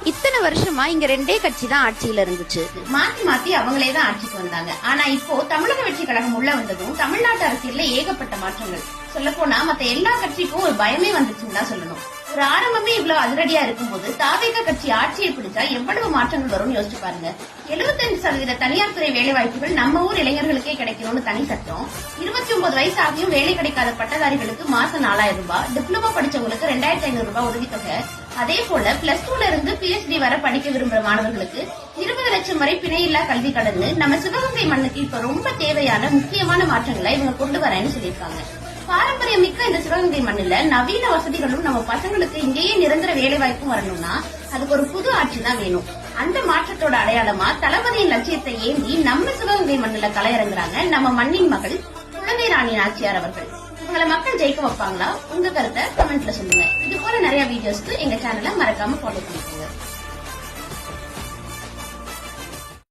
இத்தனை வருஷமா இங்க ரெண்டே கட்சி தான் ஆட்சியில இருந்துச்சு. மாத்தி மாத்தி அவங்களே தான் ஆட்சிக்கு வந்தாங்க. ஆனா இப்போ தமிழக வெற்றி கழகம் உள்ள வந்ததும் தமிழ்நாட்டு அரசியல்ல ஏகப்பட்ட மாற்றங்கள். சொல்ல போனா மத்த எல்லா கட்சிக்கும் ஒரு பயமே வந்துச்சுன்னு தான் சொல்லணும். ஒரு ஆரம்பமே இவ்வளவு அதிரடியா இருக்கும்போது தாவேக கட்சி ஆட்சியை பிடிச்சா எவ்வளவு மாற்றங்கள் வரும்னு யோசிச்சு பாருங்க. 75% தனியார் துறை வேலை வாய்ப்புகள் நம்ம ஊர் இளைஞர்களுக்கே கிடைக்கணும்னு தனி சட்டம். 29 வயசு ஆகியும் வேலை கிடைக்காத பட்டதாரிகளுக்கு மாசம் 4000 ரூபாய், டிப்ளமோ படிச்சவங்களுக்கு 2500 ரூபாய் உதவித்தொகை. அதே போல பிளஸ் 2ல இருந்து PhD வரை படிக்க விரும்புற மாணவர்களுக்கு 20 லட்சம் வரை பிணையில்லா கல்வி கடன்னு நம்ம சிவகங்கை மண்ணுக்கு இப்ப ரொம்ப தேவையான முக்கியமான மாற்றங்களை இவங்க கொண்டு வரேன்னு சொல்லியிருக்காங்க. பாரம்பரியம் மிக்க இந்த சிவகங்கை மண்ணில நவீன வசதிகளும் நம்ம பசங்களுக்கு இங்கேயே நிரந்தர வேலை வாய்ப்பும் வரணும்னா அதுக்கு ஒரு புது ஆட்சி தான் வேணும். அந்த மாற்றத்தோட அடையாளமா தளபதியின் லட்சியத்தை ஏந்தி நம்ம சிவகங்கை மண்ணில கலையிறங்குறாங்க நம்ம மண்ணின் மகள் குழந்தை ராணி நாச்சியார் அவர்கள். உங்களை மக்கள் ஜெயிக்க வைப்பாங்களா? உங்க கருத்தை கமெண்ட்ல சொல்லுங்க. இது போல நிறைய வீடியோஸ்க்கு எங்க சேனலை மறக்காம ஃபாலோ பண்ணிக்கோங்க.